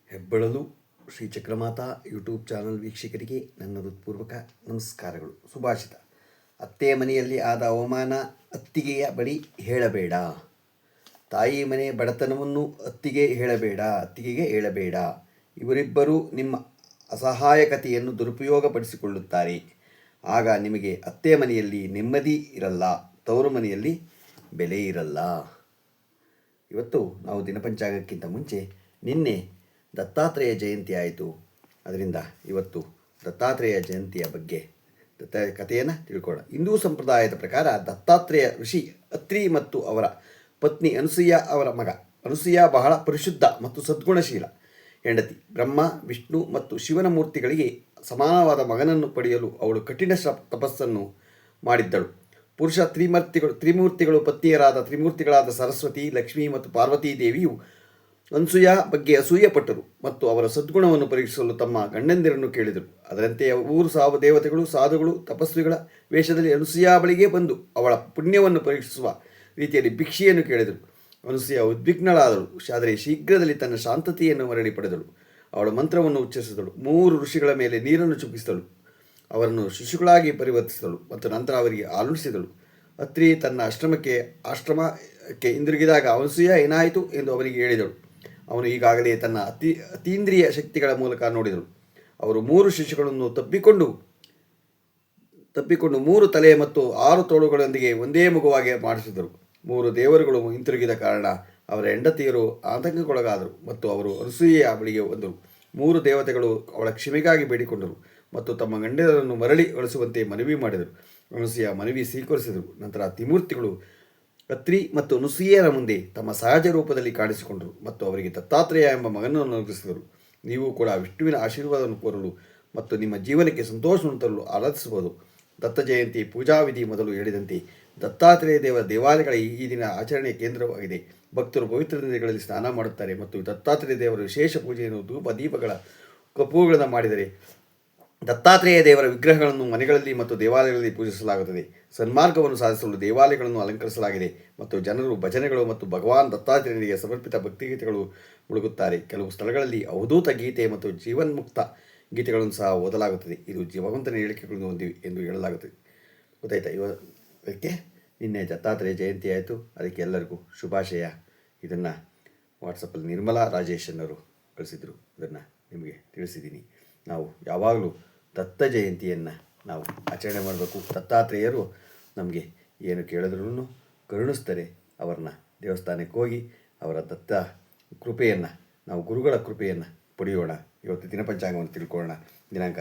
ಹೆಬ್ಬಳಲು Shri Chakramata YouTube channel ವೀಕ್ಷಕರಿಗೆ ನನ್ನ ಹೃತ್ಪೂರ್ವಕ ನಮಸ್ಕಾರಗಳು. ಸುಭಾಷಿತ: ಅತ್ತೆ ಮನೆಯಲ್ಲಿ ಆದ ಅವಮಾನ ಅತ್ತಿಗೆಯ ಬಳಿ ಹೇಳಬೇಡ. ತಾಯಿ ಮನೆ ಬಡತನವನ್ನು ಅತ್ತಿಗೆಗೆ ಹೇಳಬೇಡ. ಇವರಿಬ್ಬರೂ ನಿಮ್ಮ ಅಸಹಾಯಕತೆಯನ್ನು ದುರುಪಯೋಗಪಡಿಸಿಕೊಳ್ಳುತ್ತಾರೆ. ಆಗ ನಿಮಗೆ ಅತ್ತೆ ಮನೆಯಲ್ಲಿ ನೆಮ್ಮದಿ ಇರಲ್ಲ, ತವರು ಮನೆಯಲ್ಲಿ ಬೆಲೆ ಇರಲ್ಲ. ಇವತ್ತು ನಾವು ದಿನಪಂಚಾಂಗಕ್ಕಿಂತ ಮುಂಚೆ ನಿನ್ನೆ ದತ್ತಾತ್ರೇಯ ಜಯಂತಿ ಆಯಿತು. ಅದರಿಂದ ಇವತ್ತು ದತ್ತಾತ್ರೇಯ ಜಯಂತಿಯ ಬಗ್ಗೆ ಕಥೆಯನ್ನು ತಿಳ್ಕೊಳ್ಳೋಣ. ಹಿಂದೂ ಸಂಪ್ರದಾಯದ ಪ್ರಕಾರ ದತ್ತಾತ್ರೇಯ ಋಷಿ ಅತ್ರಿ ಮತ್ತು ಅವರ ಪತ್ನಿ ಅನಸೂಯ ಅವರ ಮಗ. ಅನಸೂಯ ಬಹಳ ಪರಿಶುದ್ಧ ಮತ್ತು ಸದ್ಗುಣಶೀಲ ಹೆಂಡತಿ. ಬ್ರಹ್ಮ, ವಿಷ್ಣು ಮತ್ತು ಶಿವನ ಮೂರ್ತಿಗಳಿಗೆ ಸಮಾನವಾದ ಮಗನನ್ನು ಪಡೆಯಲು ಅವಳು ಕಠಿಣ ತಪಸ್ಸನ್ನು ಮಾಡಿದ್ದಳು. ಪುರುಷ ತ್ರಿಮೂರ್ತಿಗಳು ಪತ್ನಿಯರಾದ ತ್ರಿಮೂರ್ತಿಗಳಾದ ಸರಸ್ವತಿ, ಲಕ್ಷ್ಮಿ ಮತ್ತು ಪಾರ್ವತೀ ದೇವಿಯು ಅನಸೂಯ ಬಗ್ಗೆ ಅಸೂಯೆಪಟ್ಟರು ಮತ್ತು ಅವರ ಸದ್ಗುಣವನ್ನು ಪರೀಕ್ಷಿಸಲು ತಮ್ಮ ಗಂಡಂದಿರನ್ನು ಕೇಳಿದರು. ಅದರಂತೆ ಊರು ದೇವತೆಗಳು, ಸಾಧುಗಳು, ತಪಸ್ವಿಗಳ ವೇಷದಲ್ಲಿ ಅನಸೂಯ ಬಳಿಗೆ ಬಂದು ಅವಳ ಪುಣ್ಯವನ್ನು ಪರೀಕ್ಷಿಸುವ ರೀತಿಯಲ್ಲಿ ಭಿಕ್ಷೆಯನ್ನು ಕೇಳಿದರು. ಅನಸೂಯ ಉದ್ವಿಗ್ನಳಾದಳು, ಆದರೆ ಶೀಘ್ರದಲ್ಲಿ ತನ್ನ ಶಾಂತತೆಯನ್ನು ಮರಳಿ ಪಡೆದಳು. ಅವಳ ಮಂತ್ರವನ್ನು ಉಚ್ಚರಿಸಿದಳು, 3 ಋಷಿಗಳ ಮೇಲೆ ನೀರನ್ನು ಚುಕ್ಕಿಸಿದಳು, ಅವರನ್ನು ಶಿಶುಗಳಾಗಿ ಪರಿವರ್ತಿಸಿದಳು ಮತ್ತು ನಂತರ ಅವರಿಗೆ ಹಾಲುಣಿಸಿದಳು. ಅತ್ರಿ ತನ್ನ ಆಶ್ರಮಕ್ಕೆ ಹಿಂದಿರುಗಿದಾಗ ಅನಸೂಯ ಏನಾಯಿತು ಎಂದು ಅವರಿಗೆ ಹೇಳಿದಳು. ಅವನು ಈಗಾಗಲೇ ತನ್ನ ಅತೀಂದ್ರಿಯ ಶಕ್ತಿಗಳ ಮೂಲಕ ನೋಡಿದಳು. ಅವರು 3 ಶಿಶುಗಳನ್ನು ತಪ್ಪಿಕೊಂಡು 3 ತಲೆ ಮತ್ತು 6 ತೋಳುಗಳೊಂದಿಗೆ ಒಂದೇ ಮಗುವಾಗಿ ಮಾಡಿಸಿದರು. 3 ದೇವರುಗಳು ಹಿಂತಿರುಗಿದ ಕಾರಣ ಅವರ ಹೆಂಡತಿಯರು ಆತಂಕಕ್ಕೊಳಗಾದರು ಮತ್ತು ಅವರು ಅನಸೂಯೆಯ ಬಳಿಗೆ ಬಂದರು. 3 ದೇವತೆಗಳು ಅವಳ ಕ್ಷಮೆಗಾಗಿ ಬೇಡಿಕೊಂಡರು ಮತ್ತು ತಮ್ಮ ಗಂಡರನ್ನು ಮರಳಿ ಕಳಿಸುವಂತೆ ಮನವಿ ಮಾಡಿದರು. ಅನಸೂಯ ಮನವಿ ಸ್ವೀಕರಿಸಿದರು. ನಂತರ ತ್ರಿಮೂರ್ತಿಗಳು ಅತ್ರಿ ಮತ್ತು ಅನಸೂಯರ ಮುಂದೆ ತಮ್ಮ ಸಹಜ ರೂಪದಲ್ಲಿ ಕಾಣಿಸಿಕೊಂಡರು ಮತ್ತು ಅವರಿಗೆ ದತ್ತಾತ್ರೇಯ ಎಂಬ ಮಗನನ್ನು ಅನುಗ್ರಹಿಸಿದರು. ನೀವು ಕೂಡ ವಿಷ್ಣುವಿನ ಆಶೀರ್ವಾದವನ್ನು ಕೋರಲು ಮತ್ತು ನಿಮ್ಮ ಜೀವನಕ್ಕೆ ಸಂತೋಷವನ್ನು ತರಲು ಆರಾಧಿಸಬಹುದು. ದತ್ತ ಜಯಂತಿ ಪೂಜಾ ವಿಧಿ ಮೊದಲು ಹೇಳಿದಂತೆ ದತ್ತಾತ್ರೇಯ ದೇವರ ದೇವಾಲಯಗಳ ಈ ದಿನ ಆಚರಣೆಯ ಕೇಂದ್ರವಾಗಿದೆ. ಭಕ್ತರು ಪವಿತ್ರ ನದಿಗಳಲ್ಲಿ ಸ್ನಾನ ಮಾಡುತ್ತಾರೆ ಮತ್ತು ದತ್ತಾತ್ರೇಯ ದೇವರ ವಿಶೇಷ ಪೂಜೆಯನ್ನು ಧೂಪ ದೀಪಗಳ ಕಪೂರಗಳನ್ನು ಮಾಡಿದರೆ ದತ್ತಾತ್ರೇಯ ದೇವರ ವಿಗ್ರಹಗಳನ್ನು ಮನೆಗಳಲ್ಲಿ ಮತ್ತು ದೇವಾಲಯಗಳಲ್ಲಿ ಪೂಜಿಸಲಾಗುತ್ತದೆ. ಸನ್ಮಾರ್ಗವನ್ನು ಸಾಧಿಸಲು ದೇವಾಲಯಗಳನ್ನು ಅಲಂಕರಿಸಲಾಗಿದೆ ಮತ್ತು ಜನರು ಭಜನೆಗಳು ಮತ್ತು ಭಗವಾನ್ ದತ್ತಾತ್ರೇಯನಿಗೆ ಸಮರ್ಪಿತ ಭಕ್ತಿಗೀತೆಗಳು ಮುಳುಗುತ್ತಾರೆ. ಕೆಲವು ಸ್ಥಳಗಳಲ್ಲಿ ಅವಧೂತ ಗೀತೆ ಮತ್ತು ಜೀವನ್ಮುಕ್ತ ಗೀತೆಗಳನ್ನು ಸಹ ಓದಲಾಗುತ್ತದೆ. ಇದು ಭಗವಂತನ ಹೇಳಿಕೆಗಳನ್ನು ಹೊಂದಿವೆ ಎಂದು ಹೇಳಲಾಗುತ್ತದೆ. ಗೊತ್ತಾಯ್ತಾ? ಅದಕ್ಕೆ ನಿನ್ನೆ ದತ್ತಾತ್ರೇಯ ಜಯಂತಿ ಆಯಿತು. ಅದಕ್ಕೆ ಎಲ್ಲರಿಗೂ ಶುಭಾಶಯ. ಇದನ್ನು ವಾಟ್ಸಪ್ಪಲ್ಲಿ ನಿರ್ಮಲಾ ರಾಜೇಶ್ ಅವರು ಕಳಿಸಿದರು. ಅದನ್ನು ನಿಮಗೆ ತಿಳಿಸಿದ್ದೀನಿ. ನಾವು ಯಾವಾಗಲೂ ದತ್ತ ಜಯಂತಿಯನ್ನು ನಾವು ಆಚರಣೆ ಮಾಡಬೇಕು. ದತ್ತಾತ್ರೇಯರು ನಮಗೆ ಏನು ಕೇಳಿದ್ರೂ ಕರುಣಿಸ್ತಾರೆ. ಅವರನ್ನ ದೇವಸ್ಥಾನಕ್ಕೆ ಹೋಗಿ ಅವರ ದತ್ತ ಕೃಪೆಯನ್ನು, ನಾವು ಗುರುಗಳ ಕೃಪೆಯನ್ನು ಪಡೆಯೋಣ. ಇವತ್ತು ದಿನಪಂಚಾಂಗವನ್ನು ತಿಳ್ಕೊಳ್ಳೋಣ. ದಿನಾಂಕ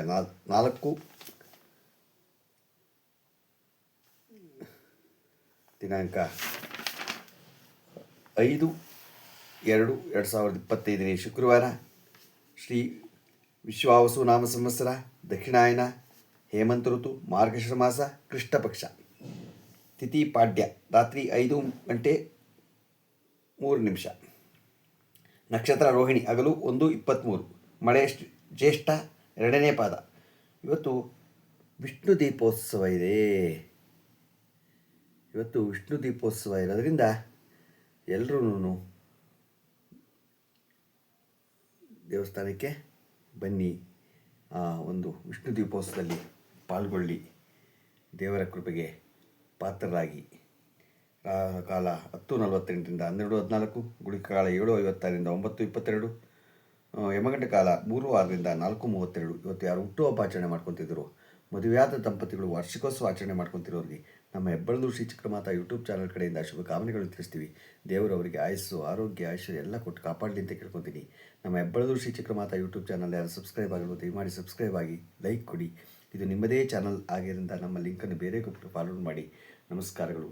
5/2/2025 ಶುಕ್ರವಾರ. ಶ್ರೀ ವಿಶ್ವಾವಸು ನಾಮ ಸಂವತ್ಸರ, ದಕ್ಷಿಣಾಯನ, ಹೇಮಂತ ಋತು, ಮಾರ್ಗಶಿರ ಮಾಸ, ಕೃಷ್ಣ ಪಕ್ಷ. ತಿಥಿ ಪಾಡ್ಯ, ರಾತ್ರಿ 5:03. ನಕ್ಷತ್ರ ರೋಹಿಣಿ, ಹಗಲು 1:23. ಮಳೆ ಜ್ಯೇಷ್ಠ 2ನೇ ಪಾದ. ಇವತ್ತು ವಿಷ್ಣು ದೀಪೋತ್ಸವ ಇದೆ. ಇರೋದರಿಂದ ಎಲ್ಲರೂ ದೇವಸ್ಥಾನಕ್ಕೆ ಬನ್ನಿ. ಒಂದು ವಿಷ್ಣು ದೀಪೋತ್ಸವದಲ್ಲಿ ಪಾಲ್ಗೊಳ್ಳಿ. ದೇವರ ಕೃಪೆಗೆ ಪಾತ್ರರಾಗಿ. ಕಾಲ 10:48 12:14, ಗುಳಿಕಾಲ 7:56 9:22, ಯಮಗಂಟ ಕಾಲ 3:06 4:32. ಇವತ್ತು ಯಾರು ಹುಟ್ಟುಹಬ್ಬ ಆಚರಣೆ ಮಾಡ್ಕೊತಿದ್ರು, ಮದುವೆಯಾದ ದಂಪತಿಗಳು ವಾರ್ಷಿಕೋತ್ಸವ ಆಚರಣೆ ಮಾಡ್ಕೊತಿರೋರಿಗೆ ನಮ್ಮ ಹೆಬ್ಬಳಲು ಶ್ರೀ ಚಕ್ರಮಾತಾ ಯೂಟ್ಯೂಬ್ ಚಾನಲ್ ಕಡೆಯಿಂದ ಶುಭಕಾಮನೆಗಳನ್ನು ತಿಳಿಸ್ತೀವಿ. ದೇವರು ಅವರಿಗೆ ಆಯಸ್ಸು, ಆರೋಗ್ಯ, ಐಶ್ವರ್ಯ ಎಲ್ಲ ಕೊಟ್ಟು ಕಾಪಾಡಲಿ ಅಂತ ಕೇಳ್ಕೊತೀನಿ. ನಮ್ಮ ಹೆಬ್ಬಳಲು ಶ್ರೀ ಚಕ್ರಮಾತಾ ಯೂಟ್ಯೂಬ್ ಚಾನಲ್ ಯಾರು ಸಬ್ಸ್ಕ್ರೈಬ್ ಆಗಿರ್ಬೋದು, ದಯಮಾಡಿ ಸಬ್ಸ್ಕ್ರೈಬ್ ಆಗಿ ಲೈಕ್ ಕೊಡಿ. ಇದು ನಿಮ್ಮದೇ ಚಾನಲ್ ಆಗಿದ್ದರಿಂದ ನಮ್ಮ ಲಿಂಕನ್ನು ಬೇರೆ ಕೊಟ್ಟು ಫಾಲೋ ಮಾಡಿ. ನಮಸ್ಕಾರಗಳು.